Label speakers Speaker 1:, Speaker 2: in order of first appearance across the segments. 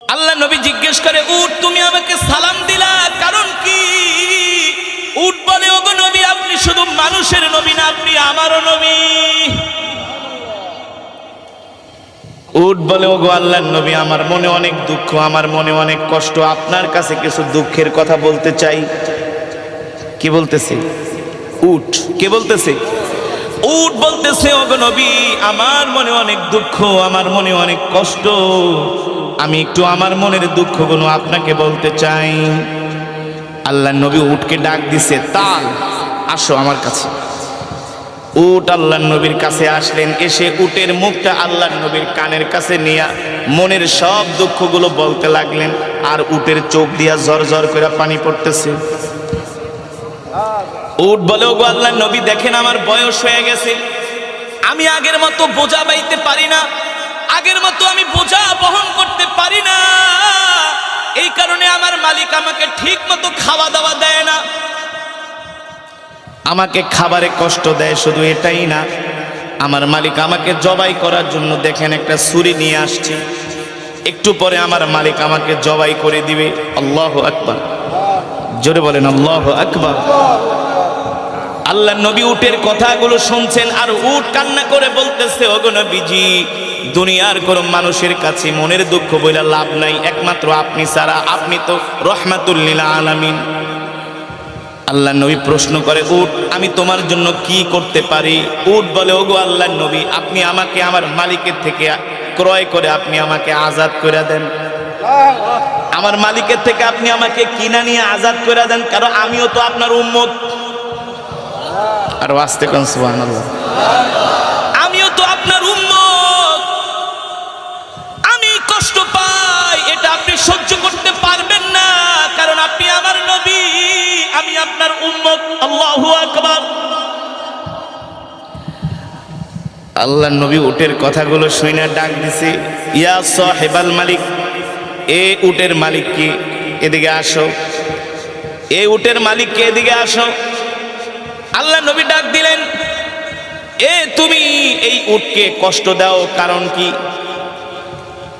Speaker 1: আল্লাহ নবী জিজ্ঞেস করে, উট তুমি আমাকে সালাম দিলা কারণ কি? উট বলে, ওগো নবী, আপনি শুধু মানুষের নবী না, আপনি আমারও নবী। উট বলে, ওগো আল্লাহর নবী, আমার মনে অনেক দুঃখ, আমার মনে অনেক কষ্ট, আপনার কাছে কিছু দুঃখের কথা বলতে চাই। কি বলতেছে উট? কে বলতেছে? উট বলতেছে, ওগো নবী, আমার মনে অনেক দুঃখ, আমার মনে অনেক কষ্ট, আমি একটু আমার মনের দুঃখগুলো আপনাকে বলতে চাই। আল্লাহর নবী উটকে ডাক দিছে, তাল, আসো আমার কাছে। উট আল্লাহর নবীর কাছে আসলেন, এসে উটের মুখটা আল্লাহর নবীর কানের কাছে নিয়ে মনের সব দুঃখগুলো বলতে লাগলেন। আর উটের চোখ দিয়া ঝর ঝর করে পানি পড়তেছে। উট বলে, ওগো আল্লাহর নবী, দেখেন আমার বয়স হয়ে গেছে, আমি আগের মতো বোঝা বাইতে পারি না, আগের মতো আমি বোঝা বহন করতে পারি না, এই কারণে আমার মালিক আমাকে ঠিক মতো খাওয়া দাওয়া দেয় না, আমাকে খাবারে কষ্ট দেয়। শুধু এটাই না, আমার মালিক আমাকে জবাই করার জন্য দেখেন একটা ছুরি নিয়ে আসছে, একটু পরে আমার মালিক আমাকে জবাই করে দিবে। আল্লাহু আকবার, জোরে বলেন আল্লাহু আকবার। আল্লাহর নবী উটের কথাগুলো শুনছেন, আর উট কান্না করে বলতেছে, ওগো নবীজি, দুনিয়ার কোন মানুষের কাছে মনের দুঃখ বইলা লাভ নাই, একমাত্র আপনি ছাড়া, আপনি তো রহমাতুল লিল আলামিন। আল্লাহর নবী প্রশ্ন করে, উট আমি তোমার জন্য কি করতে পারি? উট বলে, ওগো আল্লাহর নবী, আপনি আমাকে আমার মালিকের থেকে ক্রয় করে আপনি আমাকে আজাদ করে দেন, আমার মালিকের থেকে আপনি আমাকে কিনা নিয়ে আজাদ করে দেন, কারণ আমিও তো আপনার উম্মত। আর আস্তে কোন সুবহানাল্লাহ, আমিও তো আপনার উম্মত, আমি কষ্ট পাই, এটা আপনি সহ্য করতে পারবেন না, কারণ আপনি আমার নবী, আমি আপনার উম্মত। আল্লাহু আকবার। আল্লাহর নবী উটের কথাগুলো শুনে ডাক দিছে, ইয়া সাহেবাল মালিক, এ উটের মালিক কি, এদিকে আসো, এ উটের মালিক কে, এদিকে আসো। আল্লাহ নবী ডাক দিলেন, এ তুমি এই উটকে কষ্ট দাও কারণ কি?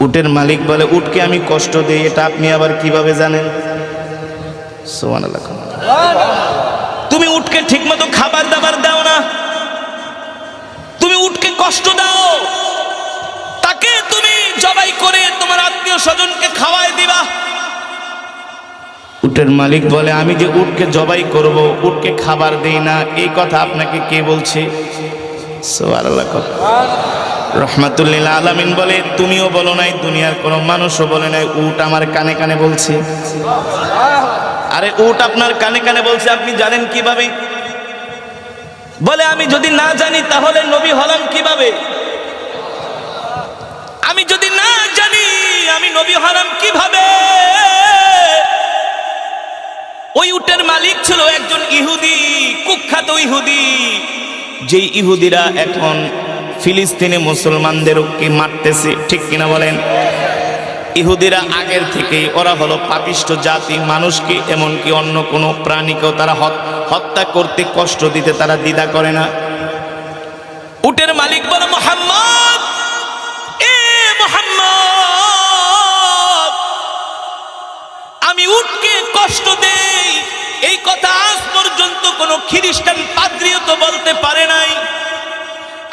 Speaker 1: উটের মালিক বলে, উটকে আমি কষ্ট দেই, এটা আপনি আবার কিভাবে জানেন? সুবহানাল্লাহ। তুমি উটকে ঠিকমতো খাবার দাবার দাও না, তুমি উটকে কষ্ট দাও, তাকে তুমি জবাই করে তোমার আত্মীয় স্বজনকে খাওয়াই দিবা। উটের মালিক বলে, আমি যে উটকে জবাই করব, উটকে খাবার দেই না, এই কথা আপনাকে কে বলছে? সুবহানাল্লাহ। রহমাতুল লিল আলামিন বলে, তুমিও বলো নাই, দুনিয়ার কোনো মানুষও বলে নাই, উট আমার কানে কানে বলছে। আরে উট আপনার কানে কানে বলছে, আপনি জানেন কিভাবে? বলে, আমি যদি না জানি তাহলে নবী হলাম কিভাবে? আমি যদি না জানি আমি নবী হলাম কিভাবে? ওই উটের মালিক ছিল একজন ইহুদি, কুখ্যাত ইহুদি, যেই ইহুদিরা এখন ফিলিস্তিনে মুসলমানদেরকে মারতেছে, ঠিক কিনা বলেন? ইহুদিরা আগের থেকেই ওরা হলো পাপিষ্ঠ জাতি, মানুষকে এমনকি অন্য কোনো প্রাণীকেও তারা হত্যা করতে, কষ্ট দিতে তারা দ্বিধা করে না। উটের মালিক বলে, মুহাম্মদ, এ মুহাম্মদ, আমি উটকে কষ্ট দেই, এই কথা আজ পর্যন্ত কোনো খ্রিস্টান পাদ্রীও তো বলতে পারে নাই,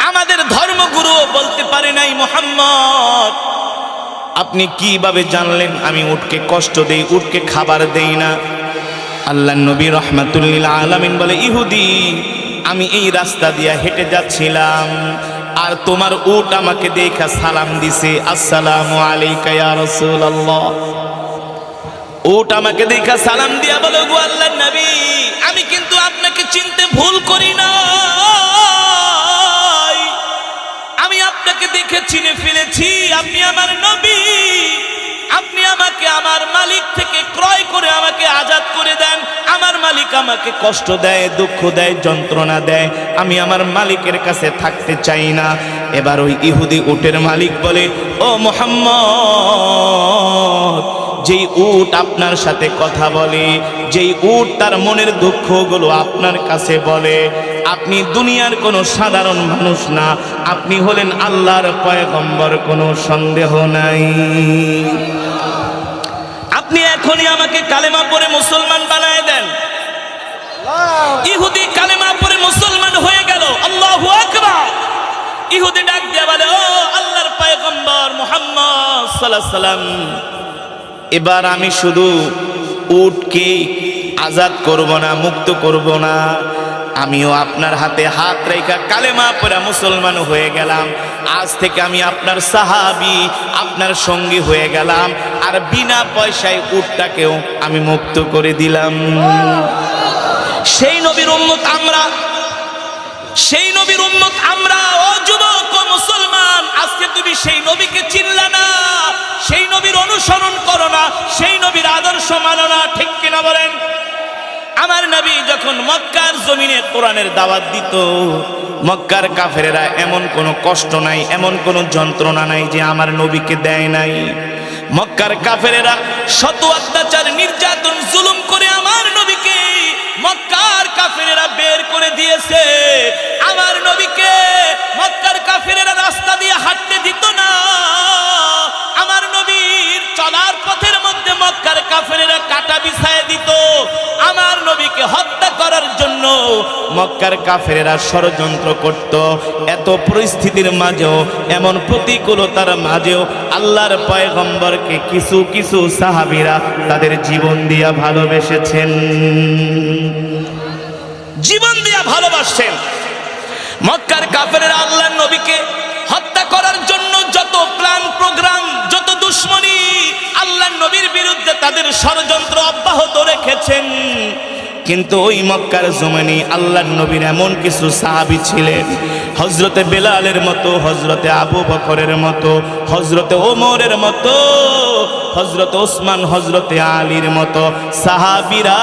Speaker 1: আমাদের ধর্মগুরুও বলতে পারে নাই। মুহাম্মদ, আপনি কিভাবে জানলেন আমি উটকে কষ্ট দেই, উটকে খাবার দেই না? আল্লাহর নবী রহমাতুল লিল আলামিন বলে, ইহুদি, আমি এই রাস্তা দিয়ে হেঁটে যাচ্ছিলাম, আর তোমার উট আমাকে দেখা সালাম দিছে, আসসালামু আলাইকা ইয়া রাসূলুল্লাহ। উট আমাকে দেখা সালাম দিয়া বলে, গো আল্লাহর নবী, আমি কিন্তু আপনাকে চিনতে ভুল করি না, আমি আপনাকে দেখে চিনে ফেলেছি, আপনি আমার নবী, আপনি আমাকে আমার মালিক থেকে ক্রয় করে আমাকে আজাদ করে দেন, আমার মালিক আমাকে কষ্ট দেয়, দুঃখ দেয়, যন্ত্রণা দেয়, আমি আমার মালিকের কাছে থাকতে চাই না। এবার ওই ইহুদি উটের মালিক বলে, ও মুহাম্মদ, যেই উট আপনার সাথে কথা বলে, যেই উট তার মনের দুঃখগুলো আপনার কাছে বলে, আপনি দুনিয়ার কোনো সাধারণ মানুষ না, আপনি হলেন আল্লাহর পয়গম্বর, কোনো সন্দেহ নাই। আপনি এখনই আমাকে কালেমা পড়ে মুসলমান বানায় দেন। ইহুদি কালেমা পড়ে মুসলমান হয়ে গেল। আল্লাহু আকবার। ইহুদি ডাক দিয়ে বলে, ও আল্লাহর পয়গম্বর মুহাম্মদ সাল্লাল্লাহু আলাইহি সাল্লাম, এবার আমি শুধু উটকে আজাদ করব না, মুক্ত করব না, আমিও আপনার হাতে হাত রেখা কালেমা পড়ে মুসলমান হয়ে গেলাম। আজ থেকে আমি আপনার সাহাবী, আপনার সঙ্গী হয়ে গেলাম, আর বিনা পয়সায় উটটাকেও আমি মুক্ত করে দিলাম। সেই নবীর উম্মত আমরা, সেই নবীর উম্মত আমরা। ও যুবক, ও মুসলমান, আজকে তুমি সেই নবীকে চিনলা না, সেই নবীর অনুসরণ করো না, সেই নবীর আদর্শ মানো না, ঠিক কিনা বলেন? আমার নবী যখন মক্কার জমিনে কোরআনের দাওয়াত দিত, মক্কার কাফেরেরা এমন কোনো কষ্ট নাই, এমন কোনো যন্ত্রণা নাই যে আমার নবীকে দেয় নাই। মক্কার কাফেরেরা শত অত্যাচার, নির্যাতন, জুলুম করে আমার নবীকে মক্কার কাফেরেরা বের করে দিয়েছে। আমার নবীকে মক্কার কাফেরেরা রাস্তা দিয়ে হাঁটতে দিত না। আমার নবীর চলার পথের মধ্যে মক্কার কাফেরেরা কাটা বিছায় দিত। আমার নবীকে হত্যা করার জন্য মক্কার কাফেরেরা ষড়যন্ত্র করত। এত পরিস্থিতির মাঝেও, এমন প্রতিকূলতার মাঝেও আল্লাহর পয়গম্বরকে কিছু কিছু সাহাবীরা তাদের জীবন দিয়া ভালোবেসেছেন, জীবন দিয়া ভালোবাসছেন। মক্কার কাফেরেরা আল্লাহর নবীকে হত্যা করার জন্য যত প্ল্যান প্রোগ্রাম, যত দুশ্মনী, আল্লাহর নবীর বিরুদ্ধে তাদের ষড়যন্ত্র অব্যাহত রেখেছেন। কিন্তু ওই মক্কার জমিনে আল্লাহর নবীর এমন কিছু সাহাবী ছিলেন, হযরতে বেলালের মতো, হযরতে আবু বকরের মতো, হযরতে ওমরের মতো, হযরতে ওসমান, হযরতে আলীর মতো সাহাবীরা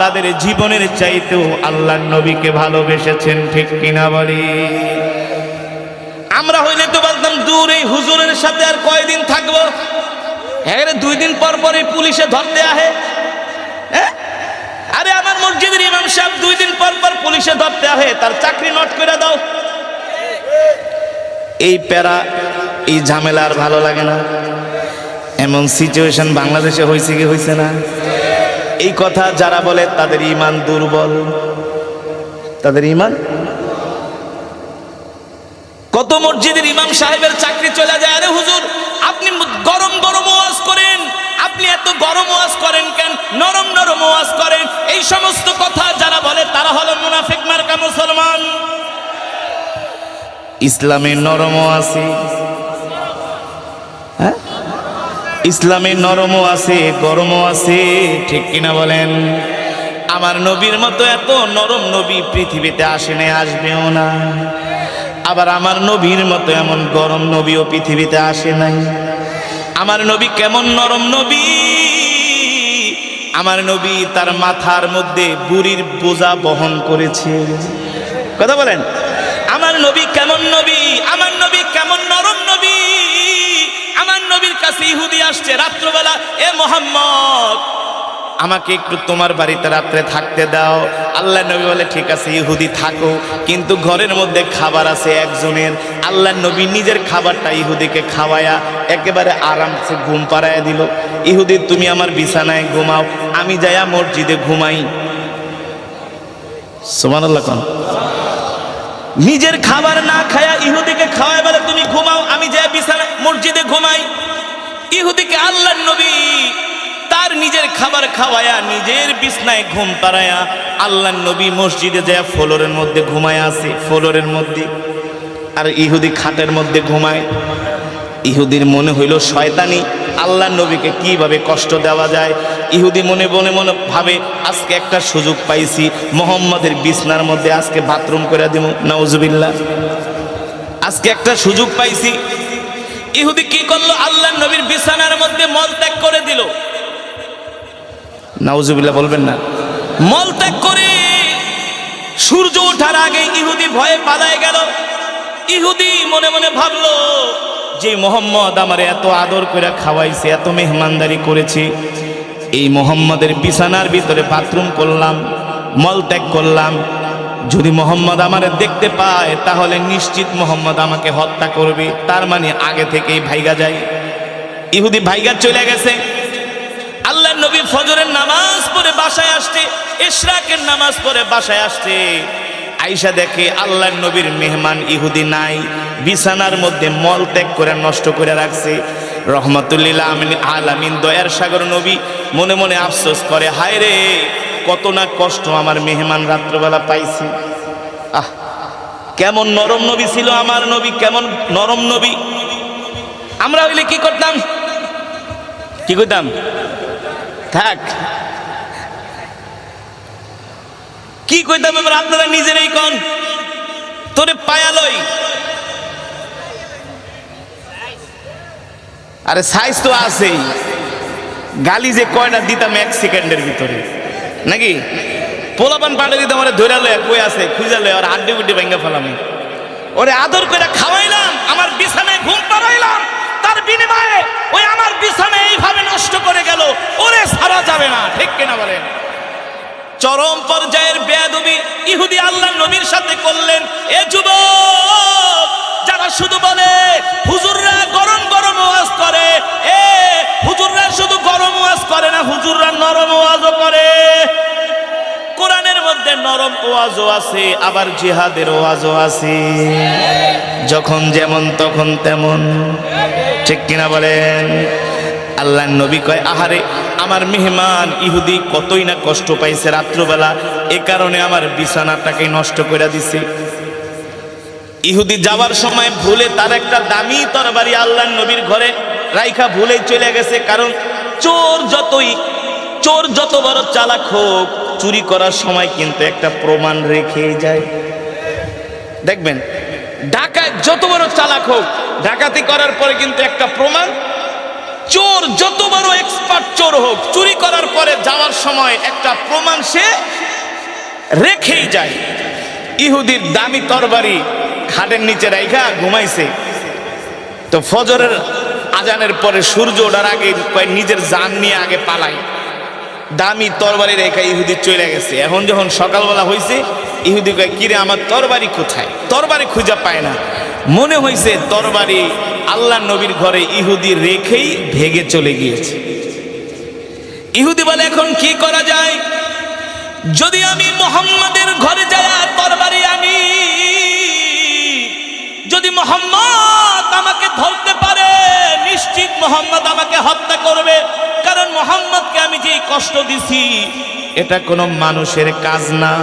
Speaker 1: তাদের জীবনের চাইতেও আল্লাহর নবীকে ভালোবেসেছেন, ঠিক কিনা বলি? আমরা হইলে তো বলতাম, দূর, এই হুজুরের সাথে আর কয়দিন থাকবো? হ্যাঁ, 2 দিন পর পরই পুলিশে ধরতে আহে। আরে আমার মসজিদের ইমাম সাহেব 2 দিন পর পর পুলিশে ধরতে আহে, তার চাকরি নট করে দাও। এই প্যারা, এই ঝামেলা আর ভালো লাগে না। এমন সিচুয়েশন বাংলাদেশে হয়েছে কি হয়েছে না? এই কথা যারা বলে তাদের ঈমান দুর্বল, তাদের ঈমান। কত মসজিদের ইমাম সাহেবের চাকরি চলে যায়। আরে হুজুর, আপনি গরম গরম ওয়াজ করেন, আপনি এত গরম ওয়াজ করেন কেন? নরম নরম ওয়াজ করেন। এই সমস্ত কথা যারা বলে তারা হলো মুনাফিক মার্কা মুসলমান। ইসলামে নরমও আছে, হ্যাঁ, ইসলামে নরমও আছে, গরমও আছে, ঠিক কিনা বলেন? আমার নবীর মতো এত নরম নবী পৃথিবীতে আসে নাই, আসবেও না। আবার আমার নবীর মতো এমন গরম নবীও পৃথিবীতে আসে নাই। আমার নবী কেমন নরম নবী! আমার নবী তার মাথার মধ্যে বুড়ির বোঝা বহন করেছে। কথা বলেন, আমার নবী কেমন নবী! আমার নবী কেমন নরম নবী! আমার নবীর কাছে ইহুদি আসছে রাত্রবেলা, এ মুহাম্মদ, আমাকে একটু তোমার বাড়িতে রাত্রে থাকতে দাও। আল্লাহ নবী বলে, ঠিক আছে ইহুদি থাকো, কিন্তু ঘরের মধ্যে খাবার আছে একজনের। আল্লাহ নবী নিজের খাবারটা ইহুদিকে খাওয়ায়া একেবারে আরামসে ঘুম পাড়াইয়া দিল। ইহুদি, তুমি আমার বিছানায় ঘুমাও, আমি যাইয়া মসজিদে ঘুমাই। সুবহানাল্লাহ। কোন নিজের খাবার না খায়া ইহুদিকে খাওয়ায় বলে, তুমি ঘুমাও, আমি যাইয়া বিছানায় মসজিদে ঘুমাই। ইহুদিকে আল্লাহ নবী তার নিজের খাবার খাওয়ায়া নিজের বিছনায় ঘুম পাড়ায়া আল্লাহ নবী মসজিদে যায় ফ্লোরের মধ্যে ঘুমায় আছে, ফ্লোরের মধ্যে। আর ইহুদি খাটের মধ্যে ঘুমায়। ইহুদির মনে হইল শয়তানি, আল্লাহ নবীকে কিভাবে কষ্ট দেওয়া যায়। ইহুদি মনে মনে মনে ভাবে, আজকে একটা সুযোগ পাইছি, মুহাম্মাদের বিছনার মধ্যে আজকে বাথরুম করে দিব। নাউজুবিল্লাহ, আজকে একটা সুযোগ পাইছি। ইহুদি কি করলো? আল্লাহ নবীর বিছানার মধ্যে মলত্যাগ করে দিল। নাউজুবিল্লাহ বলবেন না। মলত্যাগ করে সূর্য ওঠার আগে ইহুদি ভয়ে পালায় গেল। ইহুদি মনে মনে ভাবলো, যে মুহাম্মদ আমারে এত আদর করে খাওয়াইছে, এত মেহমানদারি করেছে, এই মুহাম্মাদের বিছানার ভিতরে বাথরুম করলাম, মলত্যাগ করলাম, যদি মুহাম্মদ আমারে দেখতে পায় তাহলে নিশ্চিত মুহাম্মদ আমাকে হত্যা করবে। তার মানে আগে থেকেই ভাইগা যায়। ইহুদি ভাইগা চলে গেছে। নবী ফজরের নামাজ পড়ে বাসায় আসছে, ইশরাকের নামাজ পড়ে বাসায় আসছে। আয়েশা দেখে আল্লাহর নবীর মেহমান ইহুদি নাই, বিছানার মধ্যে মল ত্যাগ করে নষ্ট করে রাখছে। রহমাতুল্লিল আলামিন দয়ার সাগর নবী মনে মনে আফসোস করে, হায় রে কত না কষ্ট আমার মেহমান রাত্রবেলা পাইছি। আহ, কেমন নরম নবী ছিল আমার নবী, কেমন নরম নবী। আমরা হইলে কি করতাম? কি করতাম? থাক, কি কইতাম এবার আপনারা নিজেরাই কোন। তোরে পায়ালই, আরে সাইজ তো আছেই, গালি যে কয়টা দিতাম 1 সেকেন্ডের ভিতরে নাকি। পোলাপান পাল্টে দিতাম, ওরে ধরে লয় কই আছে খুঁজে লয়, আর হাড্ডি গুড্ডি ভেঙে ফেলাম। ওরে আদর করে খাওয়াইলাম, আমার বিছানায় ঘুম পাড়াইলাম, তার বিনিময়ে ওই আমার বিছানা এইভাবে নষ্ট করে গেল, ওরে ছাড়া যাবে না। ঠিক কিনা বলেন? চরম পর্যায়ের বেয়াদবি ইহুদি আল্লাহর নবীর সাথে করলেন। এ যুবক যারা শুধু বলে হুজুররা গরম গরম ওয়াজ করে, এ হুজুররা শুধু গরম ওয়াজ করে না, হুজুররা নরম ওয়াজও করে। কোরআনের মধ্যে নরম ওয়াজও আছে, আবার জিহাদের ওয়াজও আছে। যখন যেমন তখন তেমন। ঠিক কিনা বলেন? আল্লাহর নবী কয়, আহারে আমার মেহমান ইহুদি কতই না কষ্ট পাইছে রাত্রবেলা, এ কারণে আমার বিছানাটাকে নষ্ট করে দিছে। ইহুদি যাওয়ার সময় ভুলে তার একটা দামি তরবারি আল্লাহর নবীর ঘরে রাইখা ভুলে চলে গেছে। কারণ চোর যত বড় চালাক হোক, চুরি করার সময় কিন্তু একটা প্রমাণ রেখে যায়। দেখবেন ডাকাত যত বড় চালাক হোক, ডাকাতি করার পরে কিন্তু একটা প্রমাণ, চোর যত বড় এক্সপার্ট চোর হোক, চুরি করার পরে যাওয়ার সময় একটা প্রমাণ সে রেখেই যায়। ইহুদির দামি তরবারি খাটের নিচে রাইখা ঘুমাইছে। তো ফজরের আজানের পরে সূর্য ওঠার আগে নিজের জান নিয়ে আগে পালাই, দামি তরবারি রেখা ইহুদি চলে গেছে। এখন যখন সকালবেলা হয়েছে, ইহুদি কয়, কিরে আমার তরবারি কোথায়? তরবারি খুঁজে পায় না। মনে হয়েছে তরবারি আল্লাহর নবীর ঘরে ইহুদি রেখেই ভেগে চলে গিয়েছে। ইহুদি বলে, এখন কি করা যায়? যদি আমি মুহাম্মাদের ঘরে যাই তরবারি আনি, যদি মুহাম্মদ আমাকে ধরতে পারে, নিশ্চিত মুহাম্মদ আমাকে হত্যা করবে। কারণ মুহাম্মদকে আমি যে কষ্ট দিছি, এটা কোনো মানুষের কাজ না।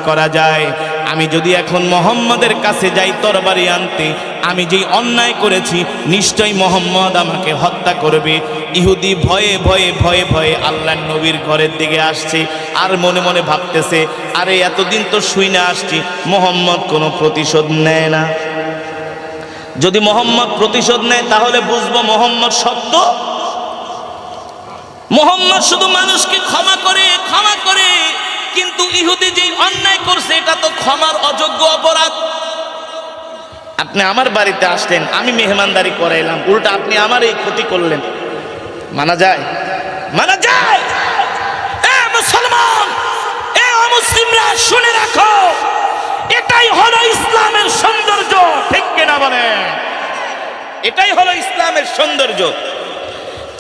Speaker 1: করা যায়, আমি যদি এখন মুহাম্মদের কাছে যাই তরবারি আনতে, আমি যেই অন্যায় করেছি নিশ্চয়ই মুহাম্মদ আমাকে হত্যা করবে। ইহুদি ভয়ে ভয়ে ভয়ে ভয়ে আল্লাহর নবীর ঘরের দিকে আসছে, আর মনে মনে ভাবতেছে, আরে এতদিন তো শুই না আসছি, মুহাম্মদ কোনো প্রতিশোধ নেয় না। যদি মুহাম্মদ প্রতিশোধ নেয় তাহলে বুঝবো মুহাম্মদ সত্য। মুহাম্মদ শুধু মানুষকে ক্ষমা করে, কিন্তু ইহুদি যেই অন্যায় করছে এটা তো ক্ষমার অযোগ্য অপরাধ। আপনি আমার বাড়িতে আসলেন, আমি মেহমানদারি করাইলাম, উল্টা আপনি আমার এই ক্ষতি করলেন, মানা যায়? মানা যায়? এ মুসলমান, এ অমুসলিমরা শুনে রাখো, এটাই হলো ইসলামের সৌন্দর্য। ঠিক কিনা বলেন? এটাই হলো ইসলামের সৌন্দর্য।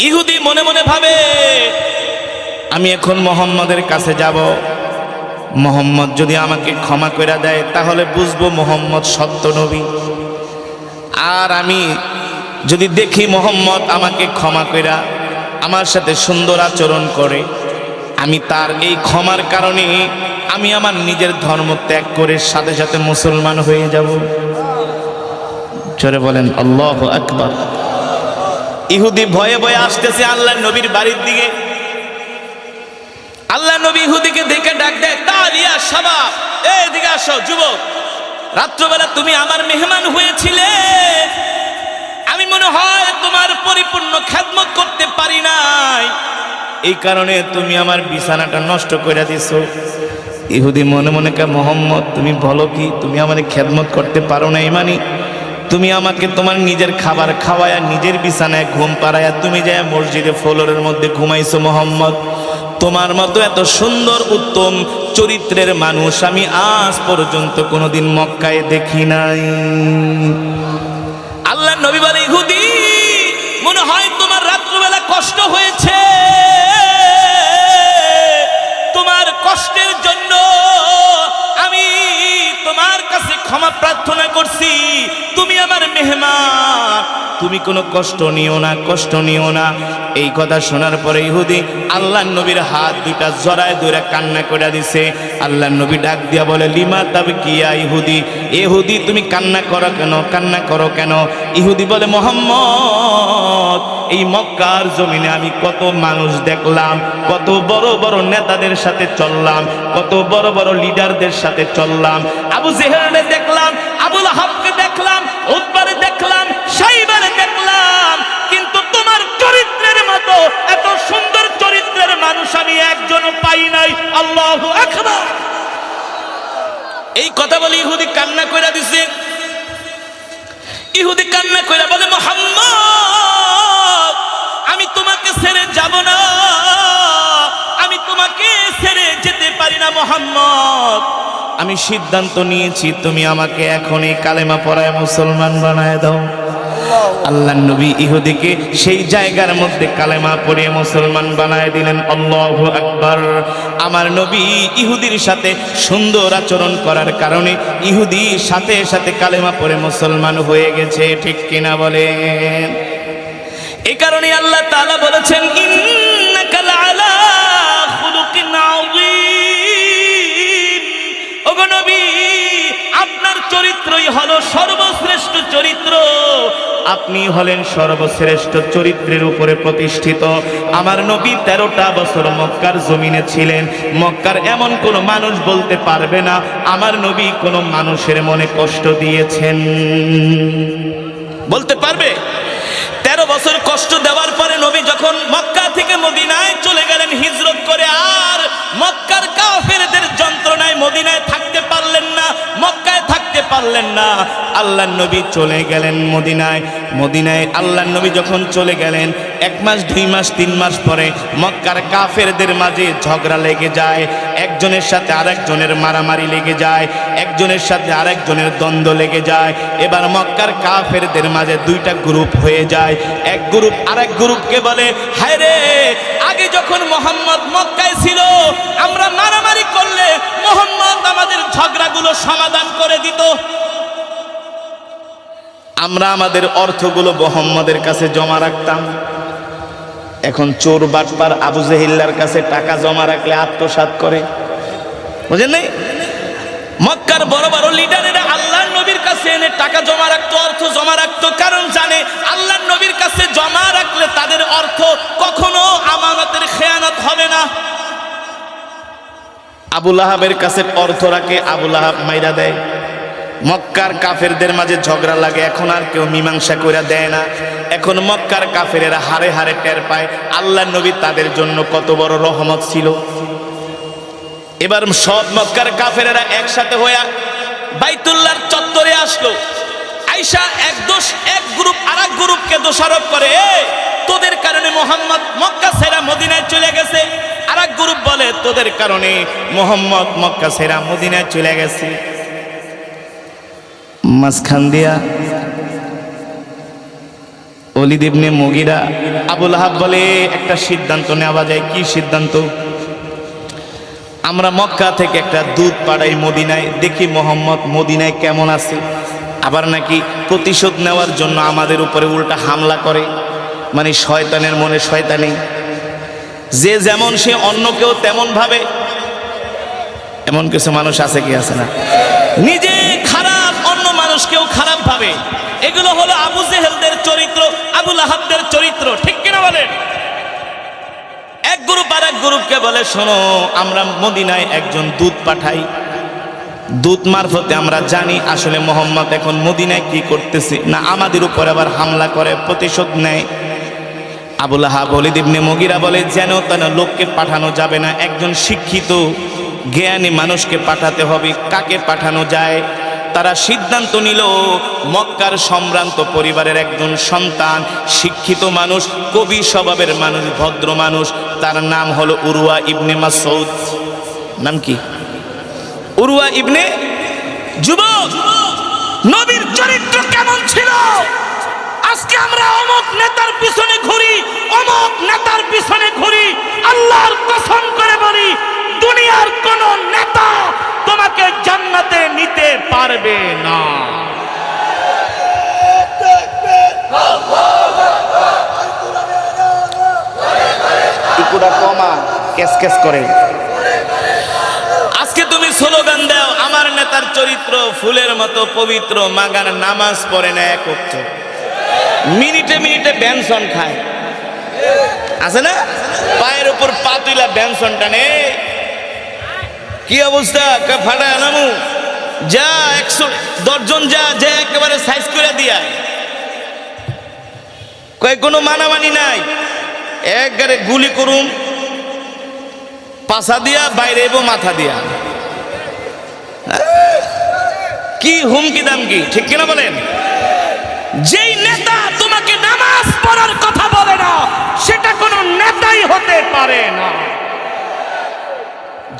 Speaker 1: ইহুদি মনে মনে ভাবে, আমি এখন মুহাম্মদের কাছে যাব, মুহাম্মদ যদি আমাকে ক্ষমা করে দেয় তাহলে বুঝবো মুহাম্মদ সত্য নবী। আর আমি যদি দেখি মুহাম্মদ আমাকে ক্ষমা কইরা আমার সাথে সুন্দর আচরণ করে, আমি তার এই ক্ষমার কারণে আমি আমার নিজের ধর্ম ত্যাগ করে সাথে সাথে মুসলমান হয়ে যাব। জোরে বলেন আল্লাহু আকবার। ইহুদি ভয়ে ভয়ে আসতেছে আল্লাহর নবীর বাড়ির দিকে। আল্লাহ নবী ইহুদিকে দেখে ডাক দেয়, তালিয়া শাবাব, এদিকে আসো যুবক, রাত্রবেলা তুমি আমার মেহমান হয়েছিলে, আমি মনে হয় তোমার পরিপূর্ণ খেদমত করতে পারি নাই, এই কারণে তুমি আমার বিছানাটা নষ্ট করে দিছো। ইহুদি মনে মনে কে, মুহাম্মদ তুমি বলো কি, তুমি আমার খেদমত করতে পারো না? মানে তুমি আমাকে তোমার নিজের খাবার খাওয়ায়া, নিজের বিছানায় ঘুম পাড়ায়া তুমি যায় মসজিদে ফ্লোরের মধ্যে ঘুমাইছো। মুহাম্মদ, তোমার মতো এত সুন্দর উত্তম চরিত্রের মানুষ আমি আজ পর্যন্ত কোনোদিন মক্কায় দেখি নাই। আল্লাহর নবী বলে, ইহুদি মনে হয় তোমার রাত্রিবেলা কষ্ট হয়েছে, তুমি কোনো কষ্ট নিও না, কষ্ট নিও না। এই কথা শোনার পরে ইহুদি আল্লাহর নবীর হাত দুইটা জড়ায় ধরে কান্না করে দিছে। আল্লাহর নবী ডাক দিয়া বলে, লিমা তাবকিয়া ইহুদি, ইহুদি তুমি কান্না করো কেন, কান্না করো কেন? ইহুদি বলে, মুহাম্মদ, এই মক্কার জমিনে আমি কত মানুষ দেখলাম, কত বড় বড় নেতাদের সাথে চললাম, কত বড় বড় লিডারদের সাথে চললাম, আবু জেহেলকে দেখলাম, আবু লাহাবকে দেখলাম, উতবারে দেখলাম, সাইবারে দেখলাম, কিন্তু তোমার চরিত্রের মতো এত সুন্দর চরিত্রের মানুষ আমি একজনও পাই নাই। আল্লাহু আকবার। এই কথা বলে ইহুদি কান্না কইরা দিছে। ইহুদি কান্না কইরা বলে, মুহাম্মদ, আমি তোমাকে ছেড়ে যাব না, আমি তোমাকে ছেড়ে যেতে পারি না মুহাম্মদ। আমি সিদ্ধান্ত নিয়েছি, তুমি আমাকে এখনই কালেমা পড়ায় মুসলমান বানায় দাও। আল্লাহর নবী ইহুদিকে সেই জায়গার মধ্যে কালেমা পড়িয়ে মুসলমান বানায় দিলেন। আল্লাহু আকবার। আমার নবী ইহুদির সাথে সুন্দর আচরণ করার কারণে ইহুদি সাথে সাথে কালেমা পড়ে মুসলমান হয়ে গেছে, ঠিক কিনা বলেন? এই কারণে আল্লাহ তাআলা বলেছেন, ইন্নাকা লাআলা খুলুকিন আযীম। ওগো নবী, আপনার চরিত্রই হলো সর্বশ্রেষ্ঠ চরিত্র, আপনি হলেন সর্বশ্রেষ্ঠ চরিত্রের উপরে প্রতিষ্ঠিত। আমার নবী 13টা বছর মক্কার জমিনে ছিলেন। মক্কার এমন কোন মানুষ বলতে পারবে না আমার নবী কোন মানুষের মনে কষ্ট দিয়েছেন। বলতে পারবে? 13 বছর কষ্ট দেওয়ার পরে নবী যখন মক্কা থেকে মদিনায় চলে গেলেন হিজরত করে, আর মক্কার কাফেরদের যন্ত্রণায় মদিনায় থাকতে পারলেন না, মক্কায় থাকতে পারলেন না। আল্লাহর নবী চলে গেলেন মদিনায়। মদিনায় আল্লাহর নবী যখন চলে গেলেন 1 মাস 2 মাস 3 মাস পরে মক্কার কাফেরদের মাঝে ঝগড়া লেগে যায়, একজনের সাথে আরেকজনের মারামারি লেগে যায়, একজনের সাথে আরেকজনের দ্বন্দ্ব লেগে যায়। এবার মক্কার কাফেরদের মাঝে 2টা গ্রুপ হয়ে যায়। এক গ্রুপ আরেক গ্রুপকে বলে, হায় রে, আগে যখন মুহাম্মদ মক্কায় ছিল আমরা মারামারি করলে মুহাম্মদ আমাদের ঝগড়াগুলো সমাধান করে দিত, আমরা আমাদের অর্থগুলো মুহাম্মদের কাছে জমা রাখতাম। এখন চোর বাটপার আবু জেহিল্লার কাছে টাকা জমা রাখলে আত্মসাৎ করে, বুঝেন নাই? মক্কার বড় বড় লিডারেরা আল্লাহর নবীর কাছে এনে টাকা জমা রাখতো, অর্থ জমা রাখতো, কারণ জানে আল্লাহর নবীর কাছে জমা রাখলে তাদের অর্থ কখনো আমানতের খেয়ানত হবে না। আবু লাহাবের কাছে অর্থ রাখে, আবু লাহাব মাইরা দেয়। মক্কার কাফেরদের মাঝে ঝগড়া লাগে, এখন আর কেউ মীমাংসা করে দেয় না। এখন মক্কার কাফেরেরা হারে হারে টের পায় আল্লাহর নবী তাদের জন্য কত বড় রহমত ছিল। এবার সব মক্কার কাফেরেরা একসাথে হয়ে বাইতুল্লাহর চত্বরে আসলো। আয়েশা এক গ্রুপ আরেক গ্রুপকে দোষারোপ করে, তোদের কারণে মুহাম্মদ মক্কা ছেড়ে মদিনায় চলে গেছে। আরেক গ্রুপ বলে, তোদের কারণে মুহাম্মদ মক্কা ছেড়ে মদিনায় চলে গেছে। মাঝখান দিয়া ওলীদ ইবনে মুগীরা, আবু লাহাব বলে, একটা সিদ্ধান্ত নেওয়া যায়। কি সিদ্ধান্ত? আমরা মক্কা থেকে একটা দূত পাঠাই মদিনায়, দেখি মুহাম্মদ মদিনায় কেমন আছে। আবার নাকি প্রতিশোধ নেওয়ার জন্য আমাদের উপরে উল্টা হামলা করে, মানে শয়তানের মনে শয়তানি, যে যেমন সে অন্যকেও তেমন ভাবে। এমন কিছু মানুষ আছে কি আছে না? নিজে খারাপ, অন্য মানুষকেও খারাপ ভাবে। এগুলো হলো আবু জেহেলদের চরিত্র, আবু লাহাবদের চরিত্র, ঠিক কিনা বলেন? এক গ্রুপ আর এক গ্রুপকে বলে, শোনো, আমরা মদিনায় একজন দূত পাঠাই, দূত মারফতে আমরা জানি আসলে মুহাম্মদ এখন মদিনায় কি করতেছে, না আমাদের উপর আবার হামলা করে প্রতিশোধ নেয়। আবু লাহাব ওলীদ ইবনে মুগীরা বলে, যেন তেন লোককে পাঠানো যাবে না, একজন শিক্ষিত জ্ঞানী মানুষকে পাঠাতে হবে। কাকে পাঠানো যায়? তারা সিদ্ধান্ত নিল, মক্কার সম্ভ্রান্ত পরিবারের একজন সন্তান, শিক্ষিত মানুষ, কবি স্বভাবের মানুষ, ভদ্র মানুষ, তার নাম হলো উরওয়া ইবনে মাসউদ। নাম কি? উরওয়া ইবনে। যুবক, নবীর চরিত্র কেমন ছিল? আজকে আমরা অমুক নেতার পিছনে ঘুরি, অমুক নেতার পিছনে ঘুরি। আল্লাহর কসম করে বলি, দুনিয়ার কোন নেতা তোমাকে জান্নাতে নিতে পারবে না। ইকুটা কমা, কেস কেস করে। আজকে তুমি স্লোগান দাও আমার নেতার চরিত্র ফুলের মতো পবিত্র, মাগার নামাজ পড়ে না এক ওয়াক্ত, মিনিটে মিনিটে বেনসন খায়, আছে না? পায়ের উপর পা তুইলা বেনসনটা নেই, কি অবস্থা? ফাটায় নামু যা 110 জন যা যে একেবারে সাইজ করে দিয়া কয় কোনো মানামানি নাই, একবারে গুলি করুম, পাছা দিয়া বাইরে এবো মাথা দিয়া, কি হুমকি দামকি, ঠিক কিনা বলেন? যেই নেতা তোমাকে নামাজ পড়ার কথা বলে না সেটা কোনো নেতাই হতে পারে না।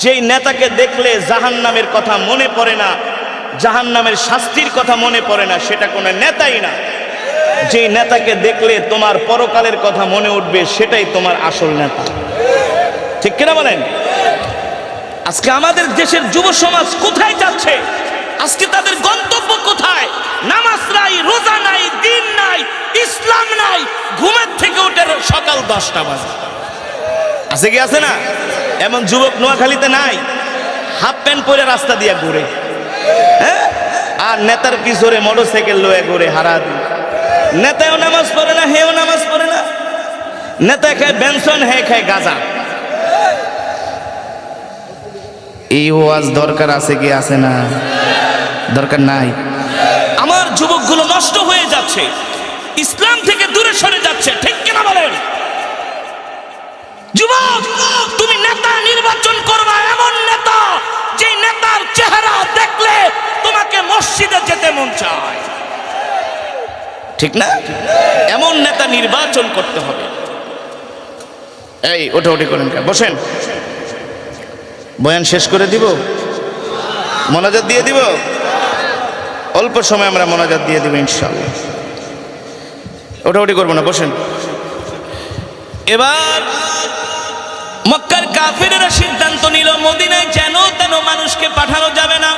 Speaker 1: যেই নেতাকে দেখলে জাহান্নামের কথা মনে পড়ে না, জাহান্নামের শাস্তির কথা মনে পড়ে না, সেটা কোনো নেতাই না। যেই নেতাকে দেখলে তোমার পরকালের কথা মনে উঠবে সেটাই তোমার আসল নেতা, ঠিক কিনা বলেন? আজকে আমাদের দেশের যুব সমাজ কোথায় যাচ্ছে? আজকে তাদের গন্তব্য কোথায়? নামাজ নাই, রোজা নাই, দিন নাই, ইসলাম নাই, ঘুমের থেকে উঠে সকাল 10টা বাজে। আছে কি আছে না? এমন যুবক নোয়াখালীতে নাই? হাফ প্যান্ট পরে রাস্তা দিয়ে ঘুরে, হ্যাঁ, আর নেতার পিছনে মোটরসাইকেল লয়ে ঘুরে হারা দিন। নেতাও নামাজ পড়ে না, হেও নামাজ পড়ে না, নেতা খায় বেনসন, হে খায় গাঁজা। এই ওয়াজ দরকার আছে কি আছে না? দরকার নাই। আমার যুবকগুলো নষ্ট হয়ে যাচ্ছে, ইসলাম থেকে দূরে সরে যাচ্ছে, ঠিক কিনা বলেন? যুবক, তুমি নেতা নির্বাচন করবা এমন নেতা যে নেতার চেহারা দেখলে তোমাকে মসজিদে যেতে মন চায়, ঠিক না? এমন নেতা নির্বাচন করতে হবে। এই ওঠা করেন, বসেন, বয়ান শেষ করে দিব, মোনাজাত দিয়ে দিব, অল্প সময় আমরা মোনাজাত দিয়ে দিব ইনশাআল্লাহ। ওঠা করবো না, বসেন। এবার মক্কার কাফেরেরা সিদ্ধান্ত নিল মদিনায় যেন তেন মানুষকে পাঠানো যাবে না।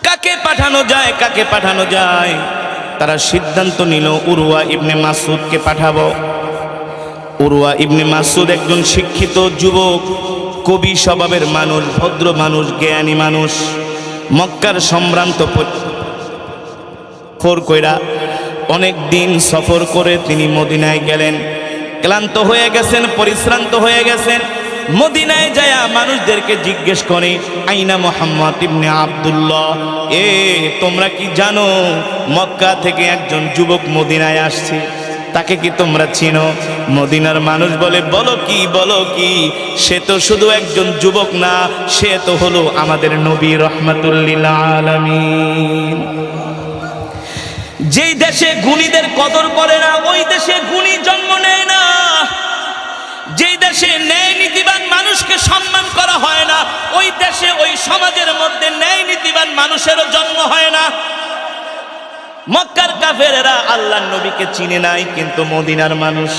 Speaker 1: কাকে পাঠানো যায়, কাকে পাঠানো যায়? তারা সিদ্ধান্ত নিল উরওয়া ইবনে মাসউদকে পাঠাবো। উরওয়া ইবনে মাসউদ একজন শিক্ষিত যুবক, কবি স্বভাবের মানুষ, ভদ্র মানুষ, জ্ঞানী মানুষ। মক্কার সম্ভ্রান্ত সফর কইরা অনেক দিন সফর করে তিনি মদিনায় গেলেন। ক্লান্ত হয়ে গেছেন, পরিশ্রান্ত হয়ে গেছেন। মদিনায় যায়া মানুষদেরকে জিজ্ঞেস করে, আইনা মুহাম্মদ ইবনে আব্দুল্লাহ, তোমরা কি জানো মক্কা থেকে একজন যুবক মদিনায় আসছে, তাকে কি তোমরা চিনো? মদিনার মানুষ বলে, বলো কি, বলো কি? সে তো শুধু একজন যুবক না, সে তো হলো আমাদের নবী রাহমাতুল লিল আলামিন। যেই দেশে গুণীদের কদর করে না ওই দেশে গুণী জন্ম নেয় না। যেই দেশে ন্যায় নীতিবান মানুষকে সম্মান করা হয় না ওই দেশে, ওই সমাজের মধ্যে ন্যায় নীতিবান মানুষেরও জন্ম হয় না। মক্কার কাফেরেরা আল্লাহর নবীকে চিনে নাই, কিন্তু মদিনার মানুষ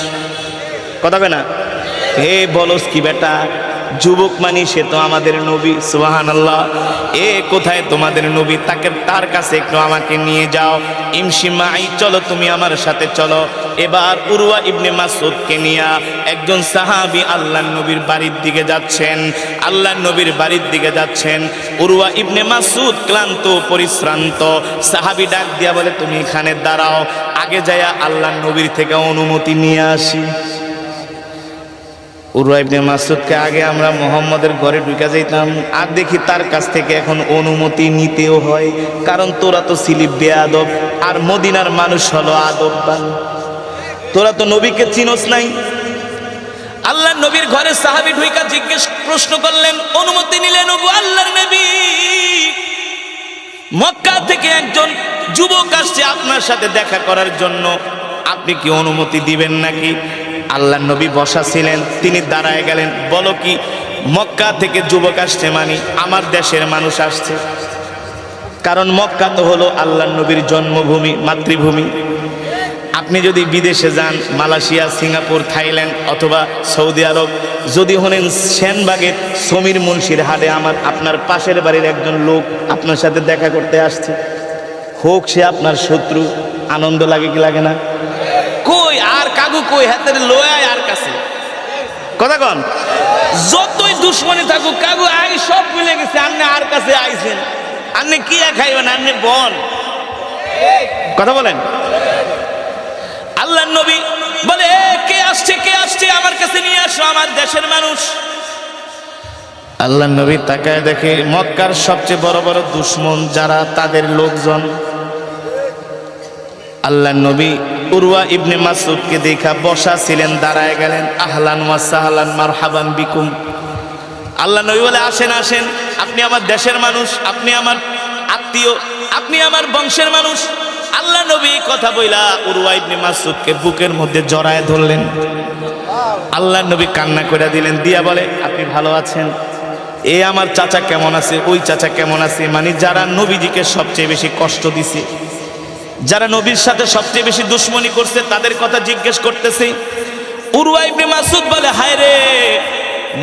Speaker 1: কথা কয় না, হে বলস কি বেটা, যুবক মানি সে তো আমাদের নবী, সুবহানাল্লাহ। কোথায় তোমাদের নবী? তার কাছে একটু আমাকে নিয়ে যাও। ইমশি মাই, চলো তুমি আমার সাথে চলো। এবার উরওয়া ইবনে মাসউদকে নিয়ে একজন সাহাবী আল্লাহর নবীর বাড়ির দিকে যাচ্ছেন, আল্লাহর নবীর বাড়ির দিকে যাচ্ছেন। উরওয়া ইবনে মাসউদ ক্লান্ত পরিশ্রান্ত, সাহাবী ডাক দিয়া বলে, তুমি এখানে দাঁড়াও, আগে যায়া আল্লাহর নবীর থেকে অনুমতি নিয়ে আসি। উরওয়া ইবনে মাসউদকে আগে আমরা মুহাম্মদের ঘরে ঢুকে যাইতাম, আর দেখি তার কাছ থেকে এখন অনুমতি নিতেও হয়, কারণ তোরা তো ছিলি বেয়াদব, আর মদিনার মানুষ হলো আদববান। তোরা তো নবীকে চিনোস নাই। আল্লাহর নবীর ঘরে সাহাবী ঢুইকা জিজ্ঞেস প্রশ্ন করলেন, অনুমতি নিলেন, ওগো আল্লাহর নবী, মক্কা থেকে একজন যুবক আসছে আপনার সাথে দেখা করার জন্য, আপনি কি অনুমতি দিবেন নাকি? আল্লাহর নবী বসা ছিলেন, তিনি দাঁড়ায় গেলেন। বলো কি? মক্কা থেকে যুবক আসছে মানে আমার দেশের মানুষ আসছে, কারণ মক্কা তো হলো আল্লাহর নবীর জন্মভূমি, মাতৃভূমি। আপনি যদি বিদেশে যান, মালয়েশিয়া, সিঙ্গাপুর, থাইল্যান্ড অথবা সৌদি আরব, যদি হলেন সেনবাগের সমীর মুন্সির হাটে আপনার পাশের বাড়ির একজন লোক আপনার সাথে দেখা করতে আসছে, হোক সে আপনার শত্রু, আনন্দ লাগে কি লাগে না? কই আর কাগু কই হাতের লোয়ায় আর কাছে কথা কন, যতই দুশ্মনী থাকুক কাগু আই সব ভুলে গেছে, আপনি আর কাছে আইছেন, আপনি কি খাইবেন, আপনি বল, কথা বলেন। আল্লাহ নবী বলে কে আসছে, কে আসছে, আমার কাছে নিয়ে আসো, আমার দেশের মানুষ। আল্লাহ নবী তাকায় দেখে মক্কার সবচেয়ে বড় বড় দুশ্মন যারা, তাদের লোকজন। আল্লাহ নবী উরওয়া ইবনে মাসউদকে দেখা বসা ছিলেন, দাঁড়ায় গেলেন, আহলান ওয়া সাহলান মারহাবান বিকুম। আল্লাহ নবী বলে আসেন আসেন, আপনি আমার দেশের মানুষ, আপনি আমার আত্মীয়, আপনি আমার বংশের মানুষ। আল্লাহ নবী কথা বইলা উরওয়া ইবনে মাসউদকে বুকের মধ্যে জড়ায় ধরলেন। আল্লাহ নবী কান্না করে দিলেন, দিয়া বলে আপনি ভালো আছেন? এ আমার চাচা কেমন আছে, ওই চাচা কেমন আছে, মানে যারা নবীজিকে সবচেয়ে বেশি কষ্ট দিছে, যারা নবীর সাথে সবচেয়ে বেশি দুশ্মনী করছে, তাদের কথা জিজ্ঞেস করতেছে। উরওয়া ইবনে মাসউদ বলে হায় রে,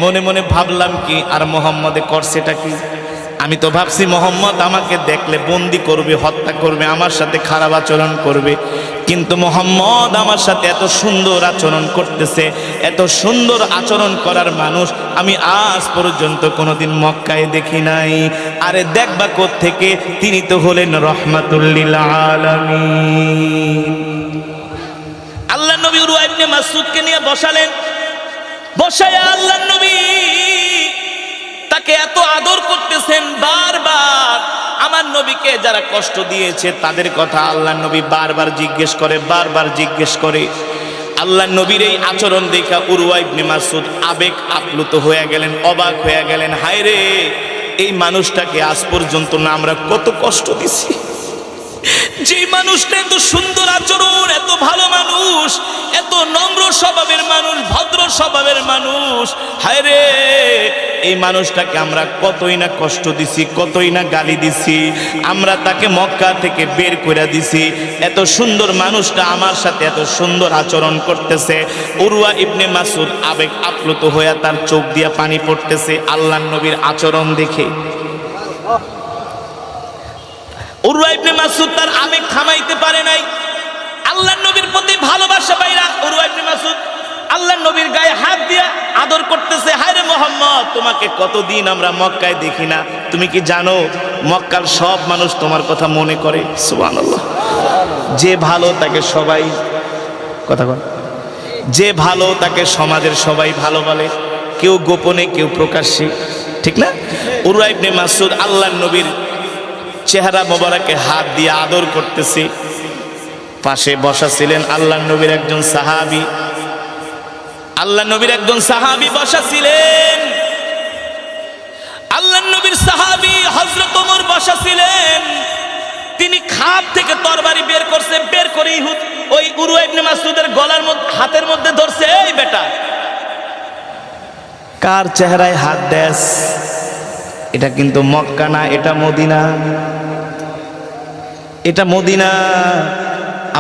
Speaker 1: মনে মনে ভাবলাম কি আর মোহাম্মদে করছেটা কি, আমি তো ভাবছি মোহাম্মদ আমাকে দেখলে বন্দি করবে, হত্যা করবে, আমার সাথে খারাপ আচরণ করবে, কিন্তু মোহাম্মদ আমার সাথে এত সুন্দর আচরণ করতেছে, এত সুন্দর আচরণ করার মানুষ আমি আজ পর্যন্ত কোনোদিন মক্কায় দেখি নাই। আরে দেখবা কোত্থেকে, তিনি তো হলেন রহমাতুল লিল আলামিন। আল্লাহ নবী উরওয়া ইবনে মাসউদকে নিয়ে বসালেন, বসায়া আল্লাহ নবী তাকে এত আদর করতেছেন, বারবার আমার নবীকে যারা কষ্ট দিয়েছে তাদের কথা আল্লাহ নবী বারবার জিজ্ঞেস করে, বারবার জিজ্ঞেস করে। আল্লাহ নবীর এই আচরণ দেখা উরওয়া ইবনে মাসউদ আবেগ আপ্লুত হয়ে গেলেন, অবাক হয়ে গেলেন, হায় রে, এই মানুষটাকে আজ পর্যন্ত না আমরা কত কষ্ট দিছি, যে মানুষটা এত সুন্দর আচরণ, এত ভালো মানুষ, এত নম্র স্বভাবের মানুষ, ভদ্র স্বভাবের মানুষ, হায় রে, এই মানুষটাকে আমরা কতই না কষ্ট দিছি, কতই না গালি দিছি, আমরা তাকে মক্কা থেকে বের করে দিছি, এত সুন্দর মানুষটা আমার সাথে এত সুন্দর আচরণ করতেছে। উরওয়া ইবনে মাসউদ আবেগ আপ্লুত হয়ে তার চোখ দিয়া পানি পড়তেছে আল্লাহ নবীর আচরণ দেখে। উরওয়া ইবনে মাসউদ তার আবেগ থামাইতে পারে নাই, আল্লাহ নবীর প্রতি ভালোবাসা পাইরা উরওয়া ইবনে মাসউদ আল্লাহ নবীর গায়ে হাত দিয়া আদর করতেছে, হায় রে মোহাম্মদ, তোমাকে কতদিন আমরা মক্কায় দেখি না, তুমি কি জানো মক্কার সব মানুষ তোমার কথা মনে করে। সুবহানাল্লাহ। যে ভালো তাকে সবাই, কথা বল, যে ভালো তাকে সমাজের সবাই ভালো বলে, কেউ গোপনে কেউ প্রকাশ্যে, ঠিক না? উরওয়া ইবনে মাসউদ আল্লাহ নবীর চেহারা মোবারকে হাত দিয়ে আদর করতেছে। পাশে বসা ছিলেন আল্লাহ নবীর একজন সাহাবী, আল্লাহ নবীর একজন সাহাবী বসা ছিলেন, আল্লাহ নবীর সাহাবী হযরত ওমর বসা ছিলেন। তিনি খাপ থেকে তরবারি বের করছে, বের করে ওই উরওয়া ইবনে মাসউদের গলার মধ্যে, হাতের মধ্যে ধরছে, এই বেটা কার চেহারায় হাত দেস, এটা কিন্তু মক্কা না, এটা মদিনা, এটা মদিনা,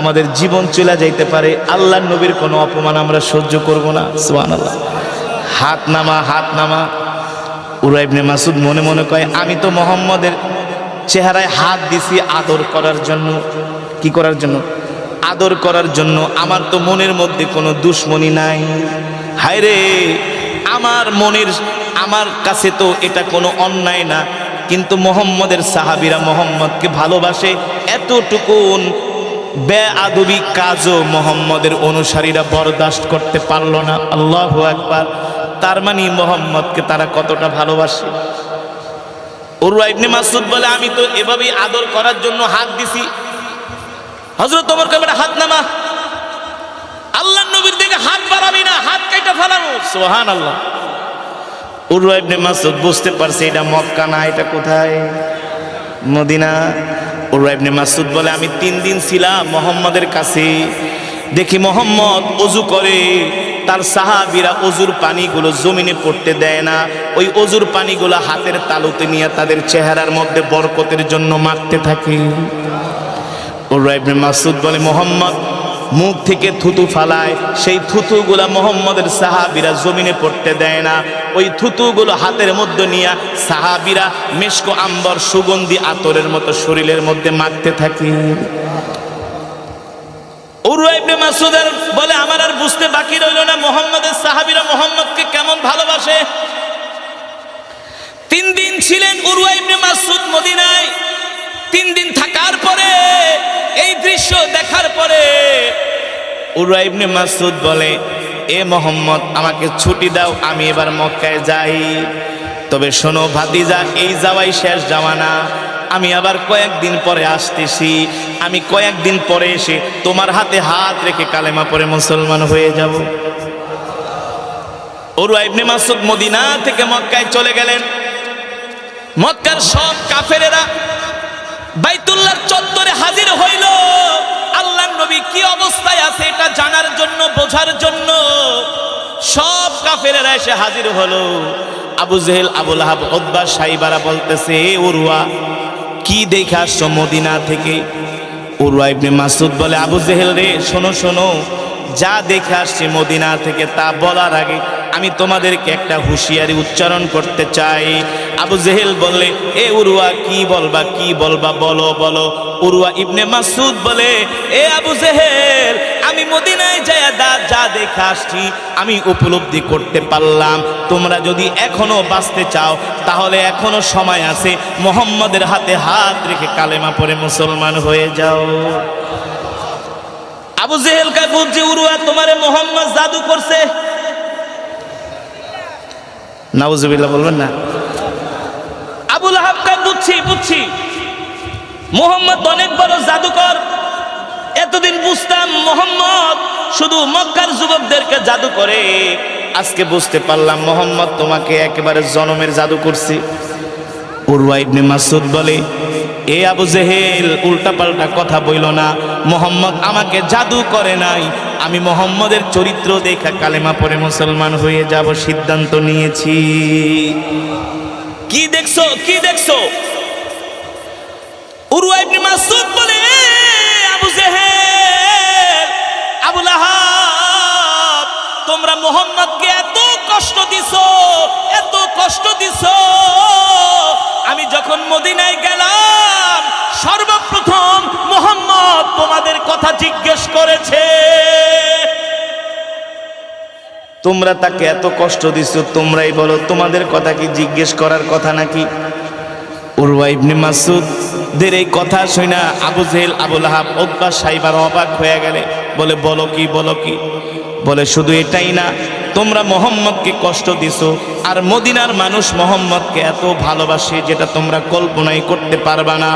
Speaker 1: আমাদের জীবন চলে যাইতে পারে, আল্লাহ নবীর কোনো অপমান আমরা সহ্য করব না। সুবহানাল্লাহ। হাত নামা, হাত নামা। উরওয়া ইবনে মাসউদ মনে মনে কয়, আমি তো মুহাম্মদের চেহারায় হাত দিছি আদর করার জন্য, কি করার জন্য? আদর করার জন্য, আমার তো মনের মধ্যে কোনো দুশ্মনী নাই, হায় রে, আমার মনের, আমার কাছে তো এটা কোনো অন্যায় না, কিন্তু মুহাম্মদের সাহাবীরা মুহাম্মদকে ভালোবাসে, এতটুকুন বেআদবি কাজও মুহাম্মদের অনুসারীরা বরদাস্ত করতে পারল না। আল্লাহু আকবার। তার মানে মুহাম্মদকে তারা কতটা ভালোবাসে। উরওয়া ইবনে মাসউদ বলে, আমি তো এভাবেই আদর করার জন্য হাত দিছি। হযরত ওমর কয়, বেটা হাত নামা, আল্লাহর নবীর দিকে হাত বাড়াবি না, হাত কাইটা ফেলানো। সুবহানাল্লাহ। উরওয়া ইবনে মাসউদ বুঝতে পারছে এটা মক্কা না, এটা কোথায়? মদিনা। উরওয়া ইবনে মাসউদ বলে, আমি 3 দিন ছিলাম মুহাম্মদের কাছে, দেখি মুহাম্মদ ওযু করে, তার সাহাবীরা ওযুর পানিগুলো জমিনে পড়তে দেয় না, ওই ওযুর পানিগুলো হাতের তালুতে নিয়ে তাদের চেহারার মধ্যে বরকতের জন্য মাখতে থাকে। উরওয়া ইবনে মাসউদ বলে, মুহাম্মদ মুখ থেকে থুতু ফালায়, সেই থুতুগুলা মুহাম্মদের সাহাবীরা জমিনে পড়তে দেয় না, ওই থুতুগুলো হাতের মধ্যে নিয়ে সাহাবীরা মিশক আম্বর সুগন্ধি আতরের মতো শরীরের মধ্যে মাখতে থাকে। উরওয়া ইবনে মাসউদ বলে, আমার আর বুঝতে বাকি রইল না মুহাম্মদের সাহাবীরা মুহাম্মদকে উরওয়া ইবনে মাসউদ বলে, এ মোহাম্মদ আমাকে ছুটি দাও, আমি এবার মক্কায় যাই। তবে শোনো ভাতিজা, এই যাওয়াই শেষ যাওয়া না, আমি আবার কয়েকদিন পরে আসতেছি। আমি কয়েকদিন পরে এসে তোমার হাতে হাত রেখে কালেমা পড়ে মুসলমান হয়ে যাব। উরওয়া ইবনে মাসউদ মদিনা থেকে মক্কায় চলে গেলেন। মক্কার সব কাফেরেরা বাইতুল্লাহর চত্বরে হাজির হইল আল্লাহর নবী কি অবস্থায় আছে এটা জানার জন্য, বোঝার জন্য। সব কাফেরেরা এসে হাজির হলো। আবু জেহেল, আবু লাহাব, উতবা, সাইবারা বলতেছে, উরওয়া কি দেখে আসছো মদিনা থেকে? উরওয়া ইবনে মাসউদ বলে, আবু জেহেল রে, শোনো শোনো, যা দেখে আসছি মদিনা থেকে তা বলার আগে আমি তোমাদেরকে একটা হুঁশিয়ারি উচ্চারণ করতে চাই। আবু জেহেল বললে, এ উরওয়া কি বলবা, কি বলবা, বলো বলো। উরওয়া ইবনে মাসউদ বলে, এ আবু জেহেল, আমি মদিনায় যা দেখে আসছি আমি উপলব্ধি করতে পারলাম, তোমরা যদি এখনো বাঁচতে চাও তাহলে এখনো সময় আছে, মুহাম্মাদের হাতে হাত রেখে কালেমা পড়ে মুসলমান হয়ে যাও। আবু জেহেল কা বুঝছে, উরওয়া তোমারে মুহাম্মদ জাদু করছে। নাউজুবিল্লাহ বলবেন না। আবু লাহাব কা বুঝছি মুহাম্মদ অনেক বড় জাদুকর। এতদিন বুঝতাম মুহাম্মদ শুধু মক্কার যুবকদেরকে জাদু করে, আজকে বুঝতে পারলাম মুহাম্মদ তোমাকে একেবারে জনমের জাদু করছে। উরওয়া ইবনে মাসউদ বলে, এ আবু জেহেল, উল্টাপাল্টা কথা বইল না, মুহাম্মদ আমাকে জাদু করে নাই, আমি মুহাম্মদের চরিত্র দেখা কালেমা পড়ে মুসলমান হয়ে যাব সিদ্ধান্ত নিয়েছি। কি দেখছো, কি দেখছো? উরওয়া ইবনে মাসউদ বলে, আবু জেহেল, আবু লাহাব, তোমরা মুহাম্মদকে এত কষ্ট দিছো, এত কষ্ট দিছো। আমি যখন মদিনায় গেলাম সর্বপ্রথম মুহাম্মদ তোমাদের কথা জিজ্ঞেস করেছে। তোমরা তাকে এত কষ্ট দিছো, তোমরাই বলো তোমাদের কথা কি জিজ্ঞেস করার কথা নাকি? উরওয়া ইবনে মাসউদের এই কথা শুনে আবু জেহেল, আবু লাহাব, উতবা, সাইবার অবাক হয়ে গেলে। বলে, বলো কি, বলো কি? বলে, শুধু এটাই না, তোমরা মুহাম্মদকে কষ্ট দিছো, আর মদিনার মানুষ মুহাম্মদকে এত ভালোবাসে যেটা তোমরা কল্পনাই করতে পারবা না।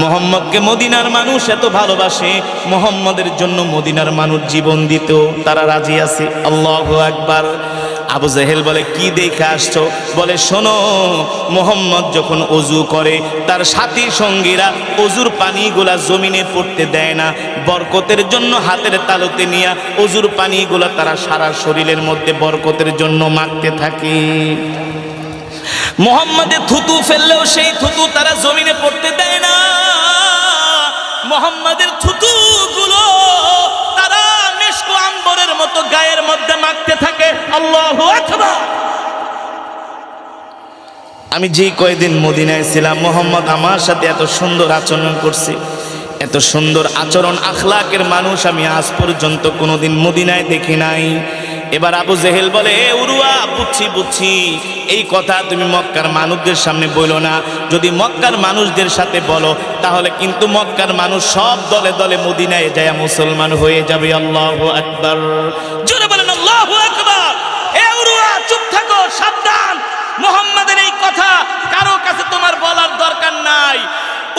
Speaker 1: মুহাম্মদকে মদিনার মানুষ এত ভালোবাসে, মুহাম্মদের জন্য মদিনার মানুষ জীবন দিতেও তারা রাজি আছে। আল্লাহু আকবার। আবু জেহেল বলে, কি দেখে আসছো? বলে, শোনো, মুহাম্মদ যখন ওযু করে তার সাথী সঙ্গীরা ওযুর পানিগুলা জমিনে পড়তে দেয় না, বরকতের জন্য হাতের তালুতে নিয়ে ওযুর পানিগুলা তারা সারা শরীরের মধ্যে বরকতের জন্য মাখতে থাকে। মুহাম্মদের থুতু ফেললেও সেই থুতু তারা জমিনে পড়তে দেয় না, মুহাম্মদের থুতুগুলো তারা মেশকো আম্বরের মতো গায়ের মধ্যে মাখতে থাকে। আল্লাহু আকবার। আমি যে কয়েকদিন মদিনায় ছিলাম, মুহাম্মদ আমার সাথে এত সুন্দর আচরণ করছে, এত সুন্দর আচরণ আখলাকের মানুষ আমি আজ পর্যন্ত কোনোদিন মদিনায় দেখি নাই। এবার আবু জেহেল বলে, এ উরওয়া, বুঝছি, এই কথা তুমি মক্কার মানুষদের সামনে বলো না, যদি মক্কার মানুষদের সাথে বলো তাহলে কিন্তু মক্কার মানুষ সব দলে দলে মদিনায় যায় মুসলমান হয়ে যাবে। আল্লাহু আকবার। জোরে বলেন আল্লাহু আকবার। এ উরওয়া, চুপ থাকো, সাবধান, মুহাম্মাদের এই কথা কারো কাছে তোমার বলার দরকার নাই।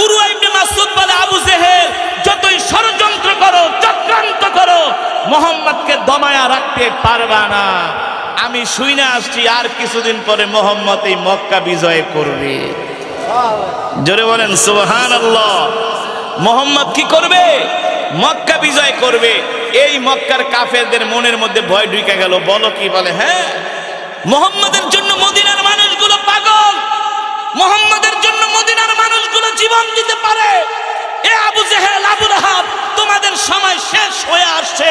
Speaker 1: উরওয়া ইবনে মাসউদ বলে, আবু জেহেল, যতই ষড়যন্ত্র করো, চক্রান্ত করো, মুহাম্মদকে দমায়া রাখতে পারবা না। আমি শুনে আসছি আর কিছুদিন পরে মুহাম্মদ এই মক্কা বিজয় করবে। জোরে বলেন সুবহানাল্লাহ। মুহাম্মদ কি করবে? মক্কা বিজয় করবে। এই মক্কার কাফেরদের মনের মধ্যে ভয় ঢুকে গেল। বলো কি? বলে, হ্যাঁ, মুহাম্মদের জন্য মদিনার মানুষগুলো পাগল, মুহাম্মদের জন্য মদিনার মানুষগুলো জীবন দিতে পারে। এ আবু জেহেল, আবু লাহাব, তোমাদের সময় শেষ হয়ে আসছে।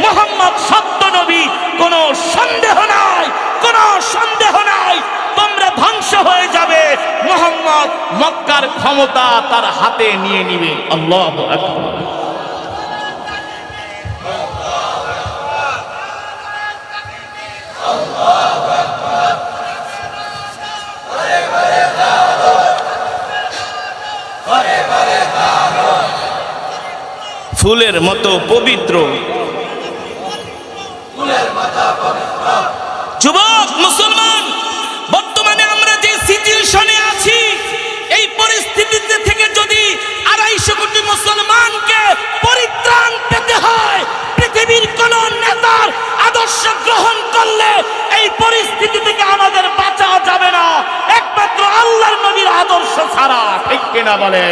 Speaker 1: মুহাম্মদ সত্য নবী, কোনো সন্দেহ নাই, কোনো সন্দেহ নাই। তোমরা ধ্বংস হয়ে যাবে, মুহাম্মদ মক্কার ক্ষমতা তার হাতে নিয়ে নিবে। আল্লাহু আকবার। ফুলের মতো পবিত্র আদর্শ গ্রহণ করলে এই পরিস্থিতি থেকে আমাদের বাঁচা যাবে না, একমাত্র আল্লাহর নবীর আদর্শ ছাড়া। ঠিক কিনা বলে?